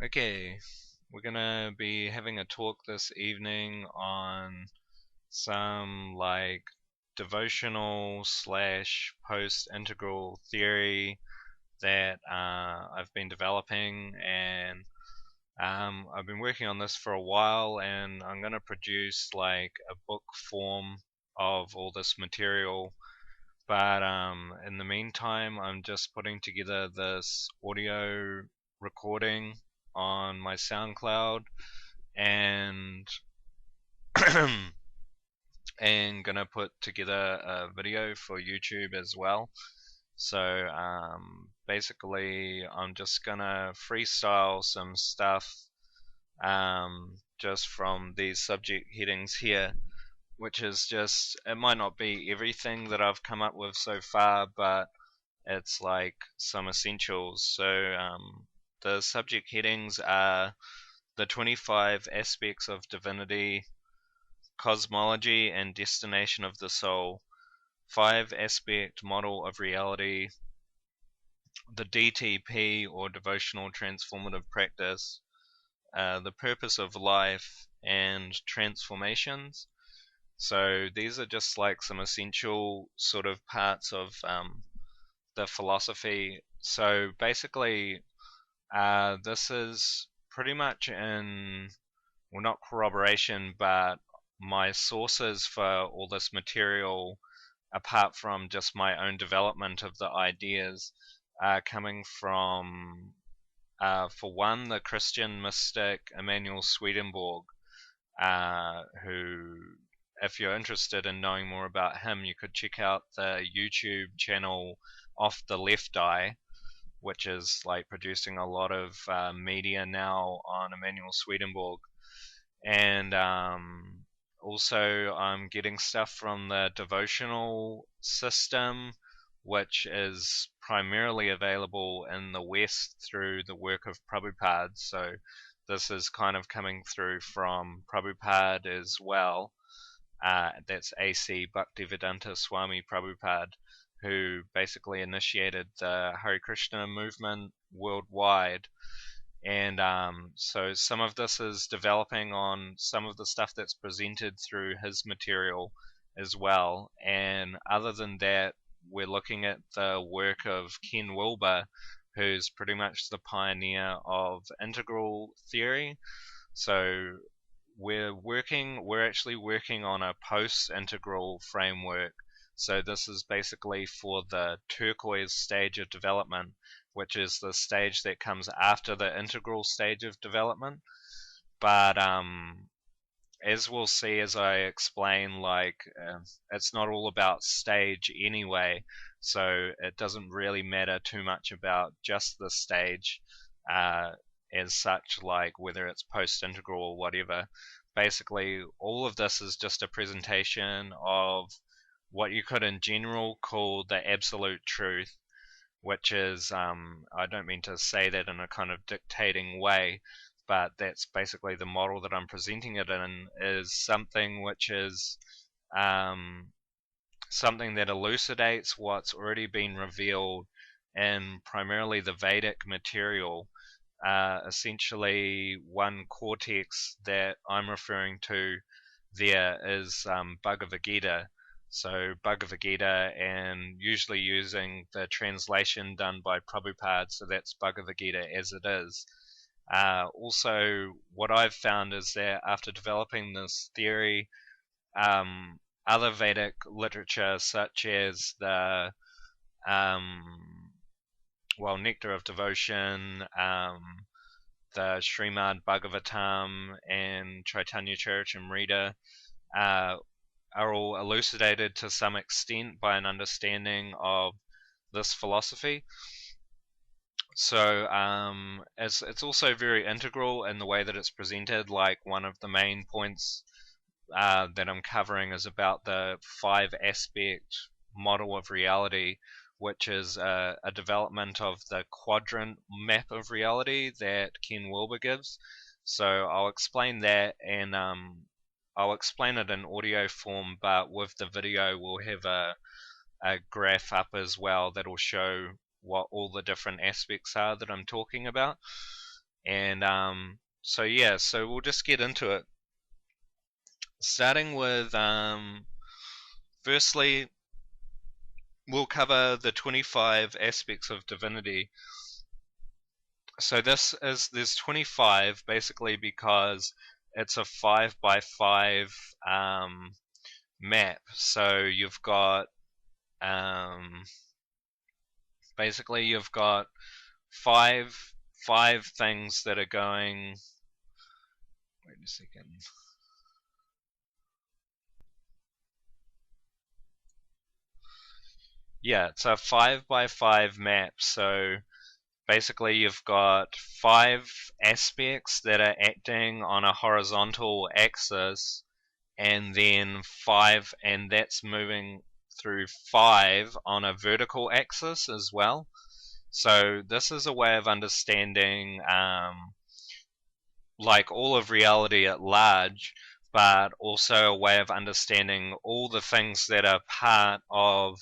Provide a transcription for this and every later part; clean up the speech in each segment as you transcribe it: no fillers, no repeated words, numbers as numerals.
Okay, we're gonna be having a talk this evening on some devotional slash post integral theory that I've been developing, and I've been working on this for a while, and I'm gonna produce like a book form of all this material. But in the meantime, I'm just putting together this audio recording on my SoundCloud and and gonna put together a video for YouTube as well. So basically, I'm just gonna freestyle some stuff just from these subject headings here, which is just, it might not be everything that I've come up with so far, but it's like some essentials. So the subject headings are the 25 aspects of divinity, cosmology and destination of the soul, 5 aspect model of reality, the DTP or devotional transformative practice, the purpose of life, and transformations. So these are just like some essential sort of parts of the philosophy. So basically, this is pretty much in, well, not corroboration, but my sources for all this material, apart from just my own development of the ideas, are coming from, for one, the Christian mystic Emanuel Swedenborg, who, if you're interested in knowing more about him, you could check out the YouTube channel Off the Left Eye, which is like producing a lot of media now on Emanuel Swedenborg. And also, I'm getting stuff from the Devotional system, which is primarily available in the West through the work of Prabhupada. So this is kind of coming through from Prabhupada as well. That's A.C. Bhaktivedanta Swami Prabhupada, who basically initiated the Hare Krishna movement worldwide. And so some of this is developing on some of the stuff that's presented through his material as well. And other than that, we're looking at the work of Ken Wilber, who's pretty much the pioneer of integral theory. So we're actually working on a post-integral framework. So this is basically for the turquoise stage of development, which is the stage that comes after the integral stage of development. But as we'll see as I explain, it's not all about stage anyway, so it doesn't really matter too much about just the stage uh, as such, like whether it's post-integral or whatever. Basically, all of this is just a presentation of what you could in general call the absolute truth, which is, I don't mean to say that in a kind of dictating way, but that's basically the model that I'm presenting it in, is something which is um, something that elucidates what's already been revealed in primarily the Vedic material. Essentially, one cortex that I'm referring to there is Bhagavad Gita. So Bhagavad Gita, and usually using the translation done by Prabhupada, so that's Bhagavad Gita as it is. Also, what I've found is that after developing this theory, other Vedic literature, such as the Nectar of Devotion, the Srimad Bhagavatam, and Chaitanya Charitamrita, uh, are all elucidated to some extent by an understanding of this philosophy. So it's also very integral in the way that it's presented. Like, one of the main points that I'm covering is about the 5 aspect model of reality, which is a development of the quadrant map of reality that Ken Wilber gives. So I'll explain that, and I'll explain it in audio form, but with the video we'll have a graph up as well that'll show what all the different aspects are that I'm talking about. And so yeah, so we'll just get into it, starting with firstly we'll cover the 25 aspects of divinity. So there's 25 basically because it's a 5 by 5 map. So you've got basically you've got five things that are going. Wait a second. Yeah, it's a 5 by 5 map. So basically you've got 5 aspects that are acting on a horizontal axis, and then 5, and that's moving through 5 on a vertical axis as well. So this is a way of understanding like all of reality at large, but also a way of understanding all the things that are part of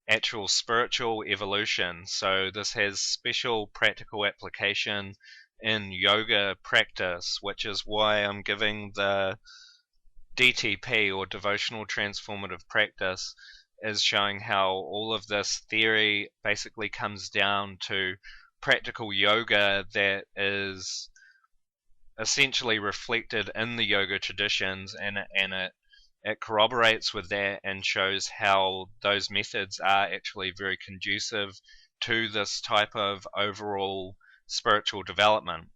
actual spiritual evolution. So this has special practical application in yoga practice, which is why I'm giving the DTP, or Devotional Transformative Practice, is showing how all of this theory basically comes down to practical yoga that is essentially reflected in the yoga traditions, and it corroborates with that and shows how those methods are actually very conducive to this type of overall spiritual development.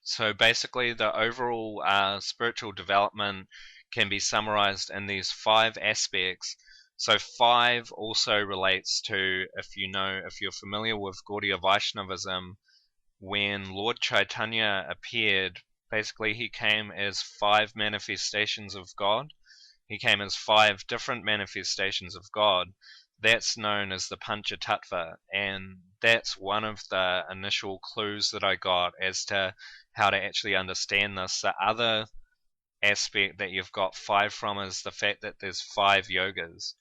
So basically, the overall spiritual development can be summarized in these 5 aspects. So 5 also relates to, if you're familiar with Gaudiya Vaishnavism, when Lord Chaitanya appeared, basically he came as 5 manifestations of God. He came as 5 different manifestations of God. That's known as the Panchatattva, and that's one of the initial clues that I got as to how to actually understand this. The other aspect that you've got 5 from is the fact that there's 5 yogas.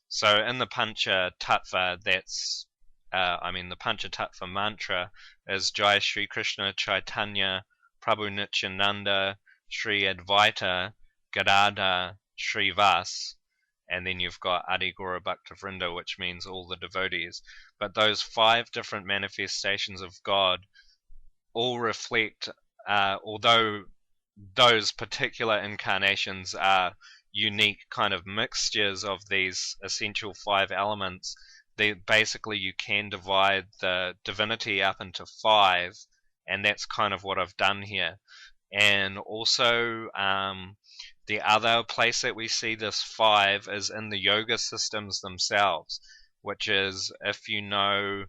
So in the Panchatattva, that's the Panchatattva mantra is Jai Shri Krishna Chaitanya Prabhu Nityananda Shri Advaita Gadadhar Shri Vas, and then you've got Adi Gaura Bhakta Vrinda, which means all the devotees. But those 5 different manifestations of God all reflect, although those particular incarnations are unique kind of mixtures of these essential 5 elements, they basically, you can divide the divinity up into 5, and that's kind of what I've done here. And also the other place that we see this 5 is in the yoga systems themselves, which is, if you know,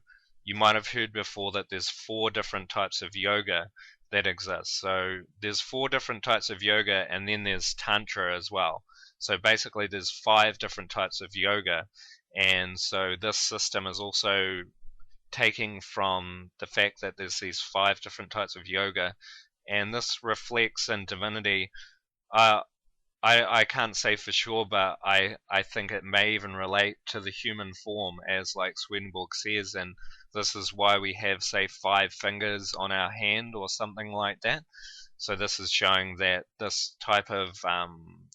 you might have heard before that there's 4 different types of yoga that exist. So there's 4 different types of yoga, and then there's Tantra as well. So basically there's 5 different types of yoga, and so this system is also taking from the fact that there's these 5 different types of yoga, and this reflects in divinity. I can't say for sure, but I think it may even relate to the human form, as like Swedenborg says, and this is why we have, say, 5 fingers on our hand or something like that. So this is showing that this type of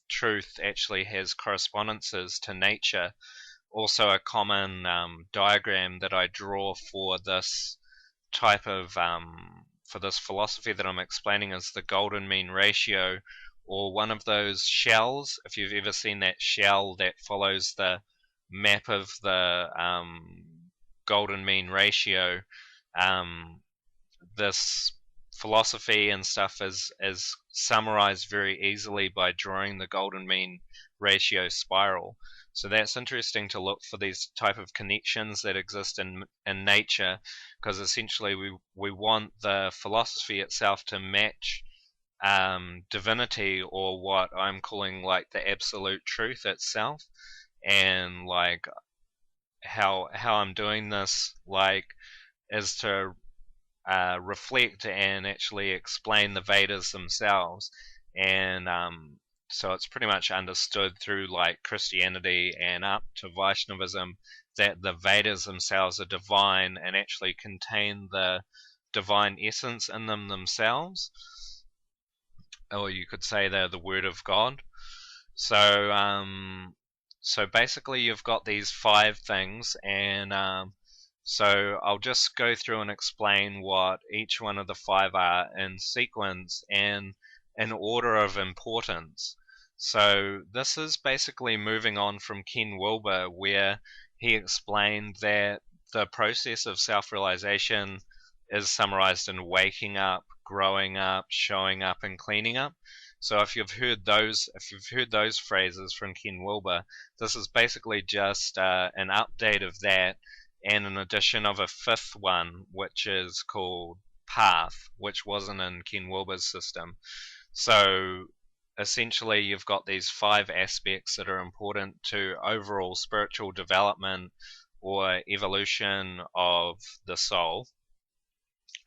truth actually has correspondences to nature. Also, a common diagram that I draw for this type of for this philosophy that I'm explaining is the golden mean ratio, or one of those shells. If you've ever seen that shell that follows the map of the golden mean ratio, this philosophy and stuff is summarized very easily by drawing the golden mean ratio spiral. So that's interesting to look for these type of connections that exist in nature, because essentially we want the philosophy itself to match divinity, or what I'm calling like the absolute truth itself. And like how I'm doing this like is to reflect and actually explain the Vedas themselves. And so it's pretty much understood through like Christianity and up to Vaishnavism that the Vedas themselves are divine and actually contain the divine essence in them themselves, or you could say they're the Word of God. So, so basically, you've got these 5 things, and so I'll just go through and explain what each one of the 5 are in sequence and in order of importance. So this is basically moving on from Ken Wilber, where he explained that the process of self-realization is summarized in waking up, growing up, showing up, and cleaning up. So if you've heard those phrases from Ken Wilber, this is basically just an update of that and an addition of a 5th one, which is called path, which wasn't in Ken Wilber's system. So essentially, you've got these 5 aspects that are important to overall spiritual development or evolution of the soul.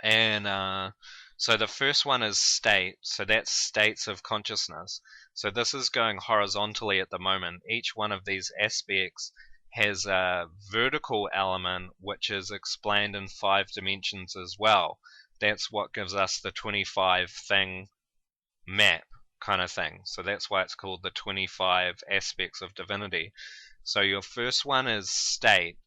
And so the first one is state. So that's states of consciousness. So this is going horizontally at the moment. Each one of these aspects has a vertical element which is explained in 5 dimensions as well. That's what gives us the 25 thing map kind of thing. So that's why it's called the 25 aspects of divinity. So your first one is state.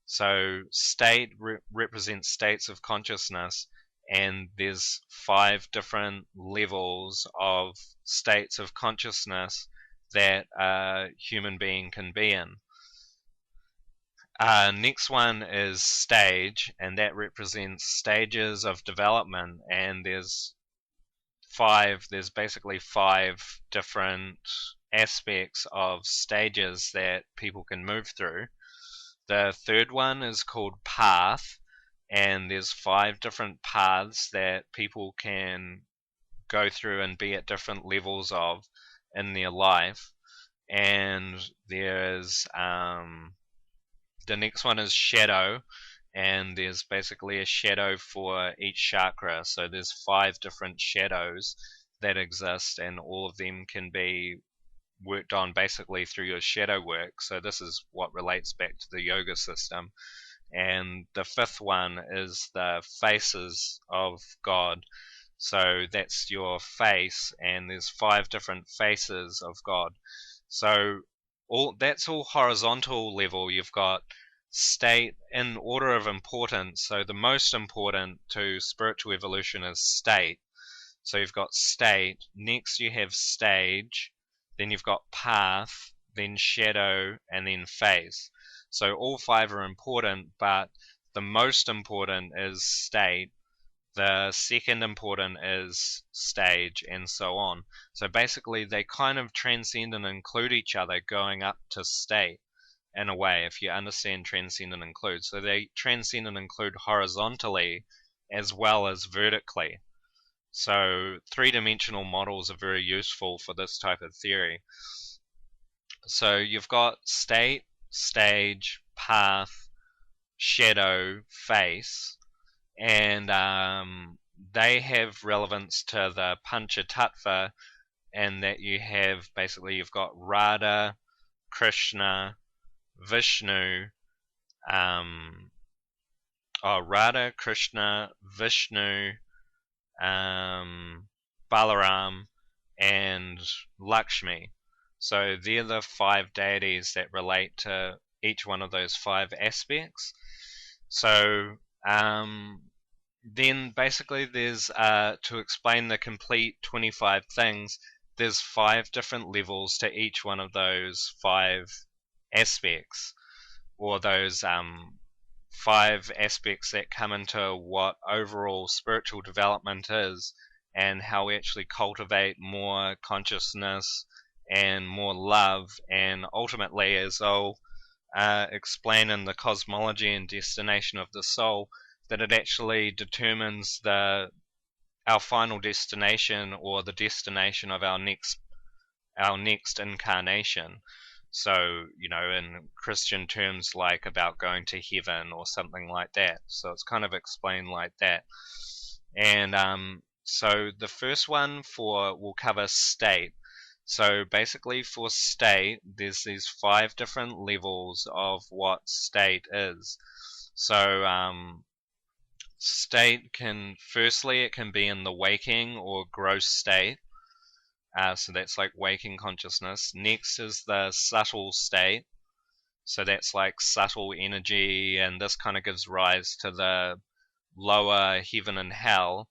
So state represents states of consciousness, and there's 5 different levels of states of consciousness that a human being can be in. Next one is stage, and that represents stages of development, and there's basically 5 different aspects of stages that people can move through. The third one is called path, and there's 5 different paths that people can go through and be at different levels of in their life. And there's the next one is shadow, and there's basically a shadow for each chakra. So there's 5 different shadows that exist, and all of them can be worked on basically through your shadow work. So this is what relates back to the yoga system. And the 5th one is the faces of God. So that's your face, and there's 5 different faces of God. So that's all horizontal level. You've got state in order of importance. So the most important to spiritual evolution is state. So you've got state, next you have stage, then you've got path, then shadow, and then face. So all 5 are important, but the most important is state, the second important is stage, and so on. So basically they kind of transcend and include each other going up to state in a way, if you understand transcend and include. So they transcend and include horizontally as well as vertically. So 3-dimensional models are very useful for this type of theory. So you've got state, stage, path, shadow, face, and they have relevance to the Panchatattva, and that you have basically you've got Radha, Krishna, Vishnu, Radha, Krishna, Vishnu, Balaram, and Lakshmi. So they're the 5 deities that relate to each one of those 5 aspects. So then basically there's, to explain the complete 25 things, there's 5 different levels to each one of those 5 aspects, or those 5 aspects that come into what overall spiritual development is, and how we actually cultivate more consciousness and more love, and ultimately, as I'll explain in the cosmology and destination of the soul, that it actually determines our final destination, or the destination of our next incarnation. So, you know, in Christian terms, like about going to heaven or something like that. So it's kind of explained like that. And so the first one will cover state. So basically for state, there's these 5 different levels of what state is. So state can, firstly, it can be in the waking or gross state. So that's like waking consciousness. Next is the subtle state. So that's like subtle energy, and this kind of gives rise to the lower heaven and hell.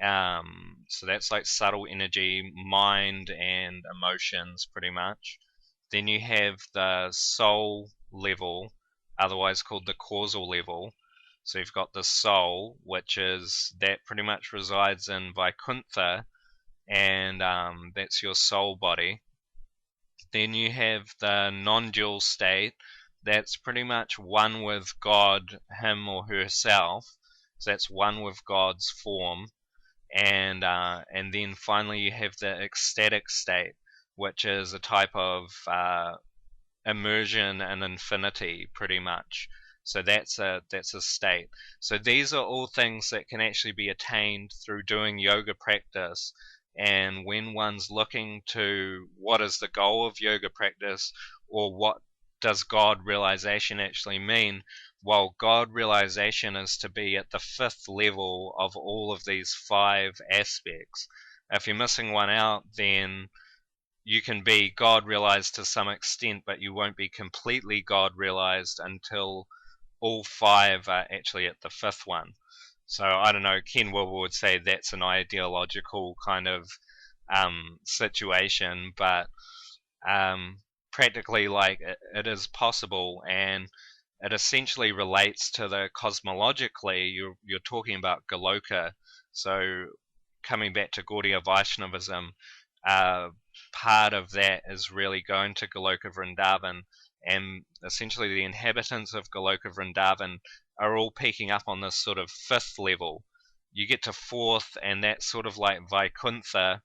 So that's like subtle energy, mind and emotions, pretty much. Then you have the soul level, otherwise called the causal level. So you've got the soul, which is, that pretty much resides in Vaikuntha, and that's your soul body. Then you have the non-dual state, that's pretty much one with God, him or herself. So that's one with God's form. And then finally you have the ecstatic state, which is a type of immersion in infinity, pretty much. So that's a state. So these are all things that can actually be attained through doing yoga practice. And when one's looking to what is the goal of yoga practice, or what does God realization actually mean, well, God realization is to be at the fifth level of all of these five aspects. If you're missing one out, then you can be God realized to some extent, but you won't be completely God realized until all five are actually at the fifth one. So I don't know, Ken Wilber would say that's an ideological kind of situation, but practically, like, it is possible, and it essentially relates to the cosmologically, you're talking about Goloka. So coming back to Gaudiya Vaishnavism, part of that is really going to Goloka Vrindavan, and essentially the inhabitants of Goloka Vrindavan are all peaking up on this sort of fifth level. You get to fourth, and that's sort of like Vaikuntha.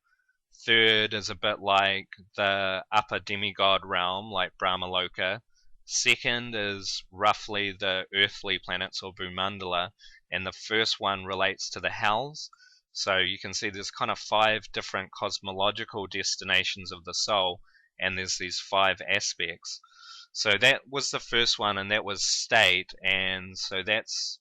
Third is a bit like the upper demigod realm, like Brahmaloka. Second is roughly the earthly planets, or Bhumandala, and the first one relates to the hells. So you can see there's kind of five different cosmological destinations of the soul, and there's these five aspects. So that was the first one, and that was state, and so that's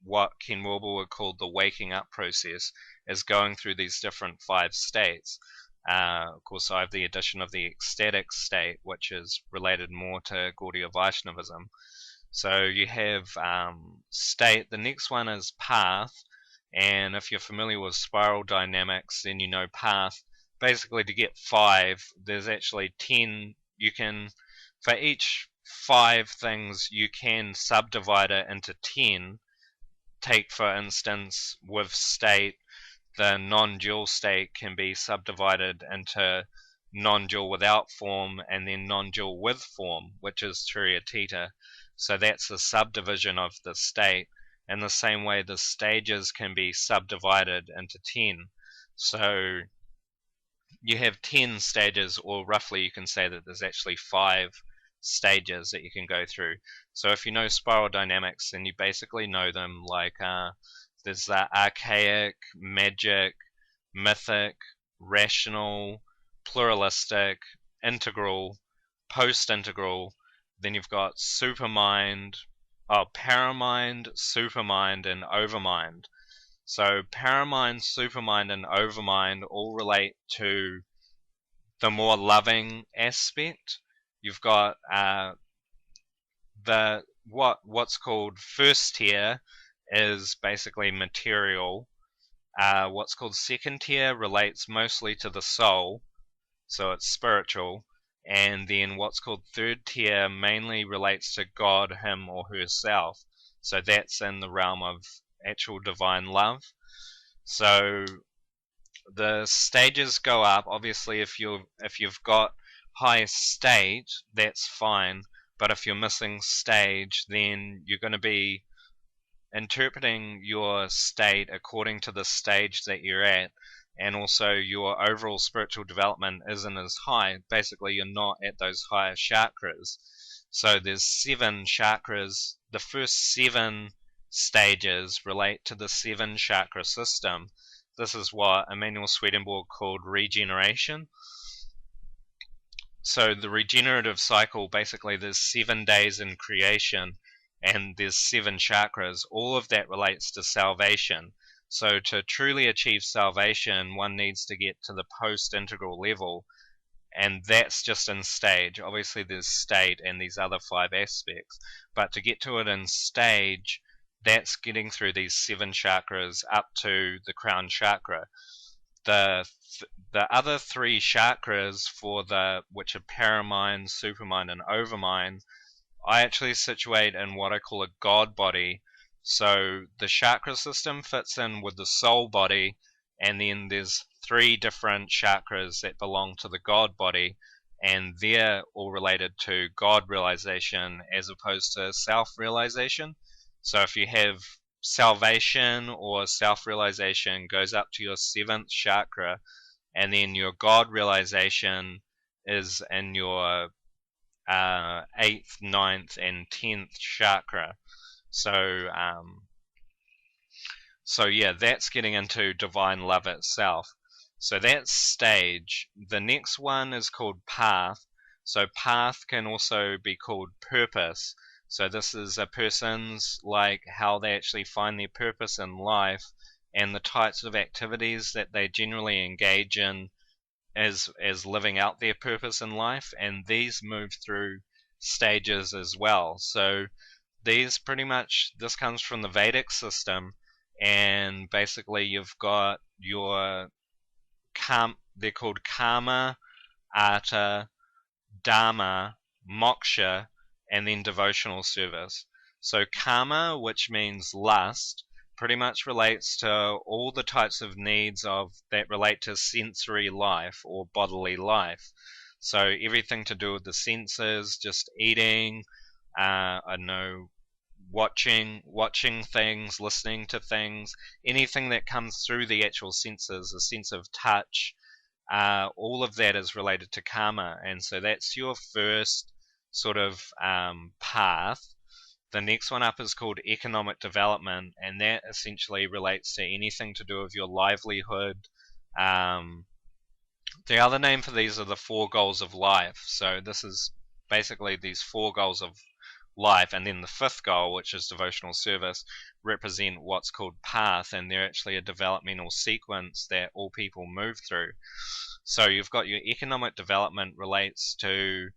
what Ken Wilber would call the waking up process, is going through these different five states. Of course, I have the addition of the ecstatic state, which is related more to Gaudiya Vaishnavism. So you have state. The next one is path, and if you're familiar with spiral dynamics, then you know path. Basically, to get five, there's actually 10. You can, for each five things, you can subdivide it into 10. Take, for instance, with state, the non-dual state can be subdivided into non-dual without form, and then non-dual with form, which is Turiyatita. So that's a subdivision of the state. In the same way, the stages can be subdivided into 10. So you have 10 stages, or roughly you can say that there's actually 5 stages that you can go through. So if you know spiral dynamics, then you basically know them like there's the archaic, magic, mythic, rational, pluralistic, integral, post-integral. Then you've got supermind, paramind, supermind, and overmind. So paramind, supermind, and overmind all relate to the more loving aspect. You've got the what's called first tier is basically material. What's called second tier relates mostly to the soul, so it's spiritual. And then what's called third tier mainly relates to God, him, or herself. So that's in the realm of actual divine love. So the stages go up. Obviously, if you've got high state, that's fine. But if you're missing stage, then you're going to be interpreting your state according to the stage that you're at, and also your overall spiritual development isn't as high. Basically, you're not at those higher chakras. So there's 7 chakras. The first 7 stages relate to the 7 chakra system. This is what Emanuel Swedenborg called regeneration. So the regenerative cycle, basically there's 7 days in creation, and there's 7 chakras. All of that relates to salvation. So to truly achieve salvation, one needs to get to the post-integral level, and that's just in stage. Obviously there's state and these other 5 aspects, but to get to it in stage, that's getting through these 7 chakras up to the crown chakra. The other 3 chakras, for the which are paramind, supermind, and overmind, I actually situate in what I call a God body. So the chakra system fits in with the soul body, and then there's 3 different chakras that belong to the God body, and they're all related to God realization as opposed to self realization. So if you have salvation or self realization goes up to your 7th chakra, and then your God realization is in your 8th, 9th, and 10th chakra. So, yeah, that's getting into divine love itself. So that's stage. The next one is called path. So path can also be called purpose. So this is a person's, like, how they actually find their purpose in life and the types of activities that they generally engage in as living out their purpose in life, and these move through stages as well. So these pretty much, this comes from the Vedic system, and basically you've got your they're called karma, artha, dharma, moksha, and then devotional service. So karma, which means lust, pretty much relates to all the types of needs of that relate to sensory life or bodily life. So everything to do with the senses, just eating, I know, watching things, listening to things, anything that comes through the actual senses, a sense of touch, all of that is related to karma. And so that's your first sort of path. The next one up is called economic development, and that essentially relates to anything to do with your livelihood. The other name for these are the 4 goals of life. So this is basically these 4 goals of life, and then the 5th goal, which is devotional service, represent what's called path, and they're actually a developmental sequence that all people move through. So you've got your economic development relates to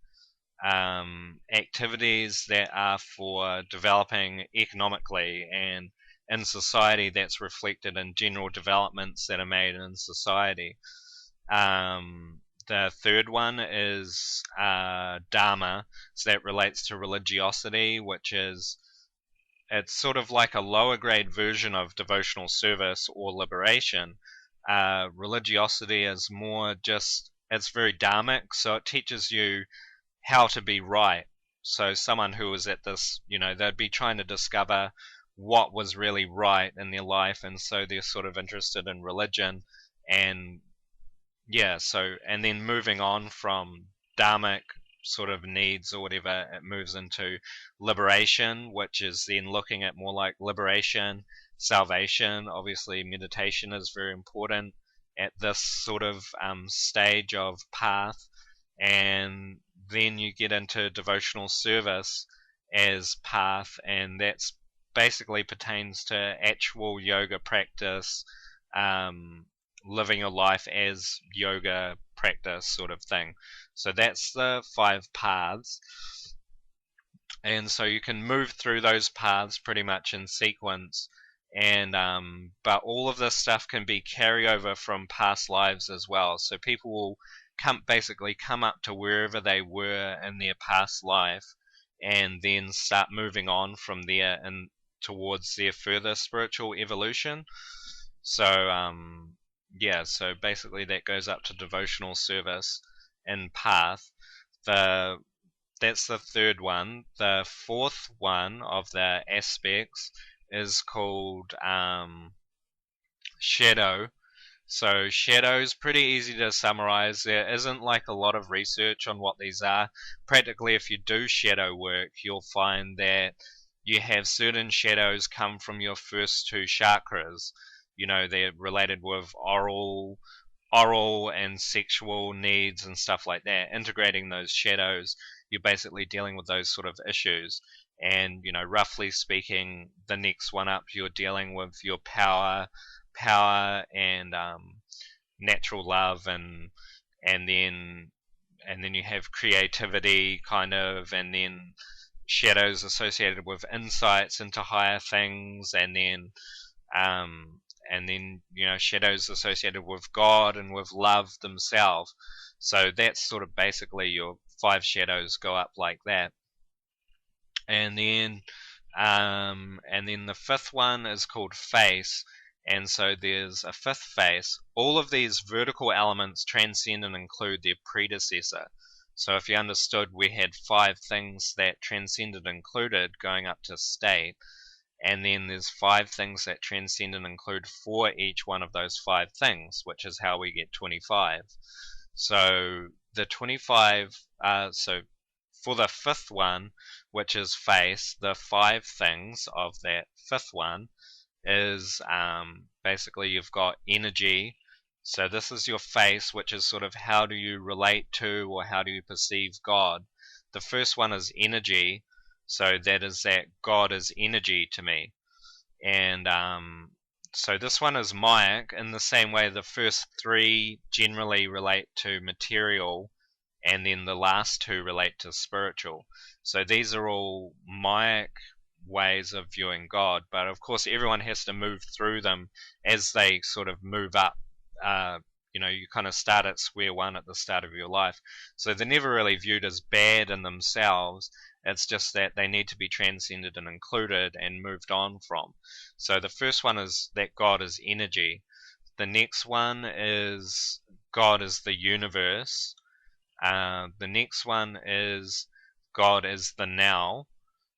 activities that are for developing economically, and in society that's reflected in general developments that are made in society. The 3rd one is dharma, so that relates to religiosity, which is, it's sort of like a lower grade version of devotional service or liberation. Religiosity is more just, it's very dharmic, so it teaches you how to be right. So someone who was at this, they'd be trying to discover what was really right in their life, and so they're sort of interested in religion. And yeah, so, and then moving on from dharmic sort of needs or whatever, it moves into liberation, which is then looking at more like liberation, salvation. Obviously meditation is very important at this sort of stage of path. And then you get into devotional service as path, and that's basically pertains to actual yoga practice, living your life as yoga practice sort of thing. So that's the 5 paths, and so you can move through those paths pretty much in sequence. And but all of this stuff can be carryover from past lives as well. So people will basically come up to wherever they were in their past life, and then start moving on from there and towards their further spiritual evolution. So yeah, so basically that goes up to devotional service and path. That's the 3rd one. The 4th one of the aspects is called shadow. So shadow is pretty easy to summarize. There isn't like a lot of research on what these are. Practically, if you do shadow work, you'll find that you have certain shadows come from your first 2 chakras. They're related with oral and sexual needs and stuff like that. Integrating those shadows, you're basically dealing with those sort of issues. and roughly speaking, the next one up, you're dealing with your power and natural love, and then you have creativity, kind of, and then shadows associated with insights into higher things, um, and then shadows associated with God and with love themselves. So that's sort of basically your 5 shadows go up like that. And then the fifth one is called face, and so there's a fifth face. All of these vertical elements transcend and include their predecessor. So if you understood, we had 5 things that transcended and included going up to state, and then there's 5 things that transcend and include for each one of those 5 things, which is how we get 25. So the 25, so for the fifth one, which is face, the 5 things of that fifth one is basically you've got energy. So this is your face, which is sort of how do you relate to or how do you perceive God. The first one is energy, so that is that God is energy to me. And so this one is Mayak, in the same way the first 3 generally relate to material, and then the last 2 relate to spiritual. So these are all Mayak ways of viewing God, but of course everyone has to move through them as they sort of move up. You kind of start at square one at the start of your life. So they're never really viewed as bad in themselves. It's just that they need to be transcended and included and moved on from. So the first one is that God is energy. The next one is God is the universe. The next one is God is the now,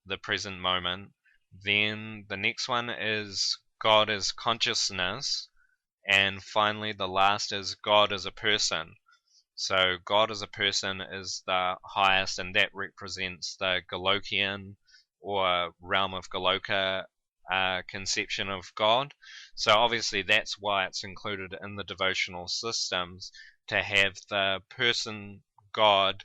the present moment. Then the next one is God is consciousness. And finally, the last is God as a person. So God as a person is the highest, and that represents the Golokian or realm of Goloka conception of God. So obviously that's why it's included in the devotional systems, to have the person God,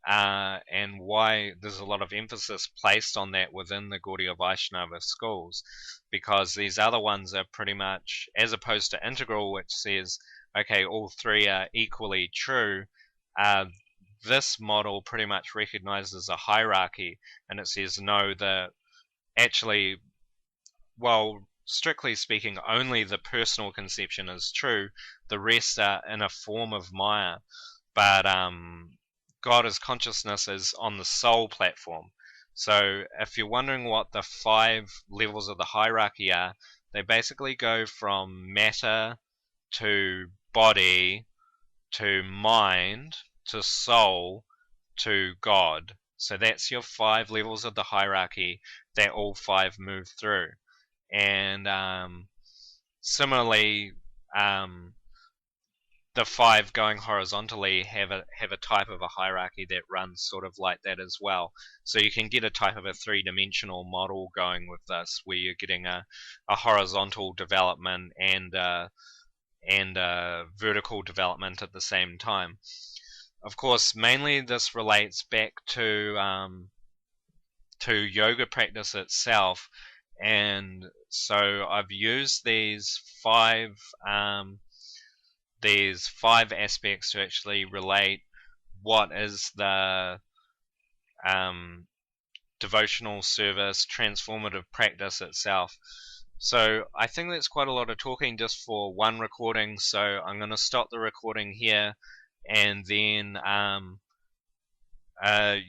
and why there's a lot of emphasis placed on that within the Gaudiya Vaishnava schools, because these other ones are pretty much, as opposed to integral, which says, okay, all 3 are equally true, this model pretty much recognizes a hierarchy, and it says, no, actually, well, strictly speaking, only the personal conception is true, the rest are in a form of Maya, but God as consciousness is on the soul platform. So if you're wondering what the 5 levels of the hierarchy are, they basically go from matter to body to mind to soul to God. So that's your 5 levels of the hierarchy that all 5 move through. And similarly, the 5 going horizontally have a type of a hierarchy that runs sort of like that as well. So you can get a type of a 3-dimensional model going with this, where you're getting a horizontal development and a vertical development at the same time. Of course, mainly this relates back to yoga practice itself, and so I've used these 5 aspects to actually relate what is the devotional service transformative practice itself. So I think that's quite a lot of talking just for one recording, so I'm going to stop the recording here, and then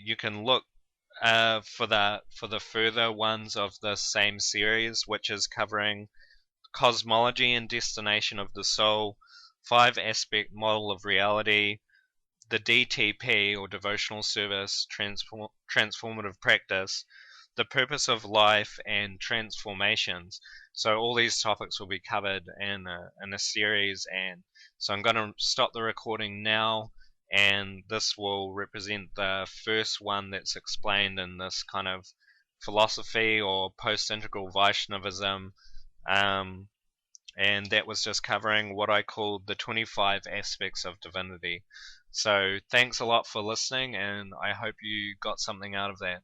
you can look for the further ones of the same series, which is covering cosmology and destination of the soul, 5-aspect model of reality, the DTP or devotional service transformative practice, the purpose of life, and transformations. So all these topics will be covered in a series, and so I'm going to stop the recording now, and this will represent the first one that's explained in this kind of philosophy or post-integral Vaishnavism, and that was just covering what I called the 25 aspects of divinity. So thanks a lot for listening, and I hope you got something out of that.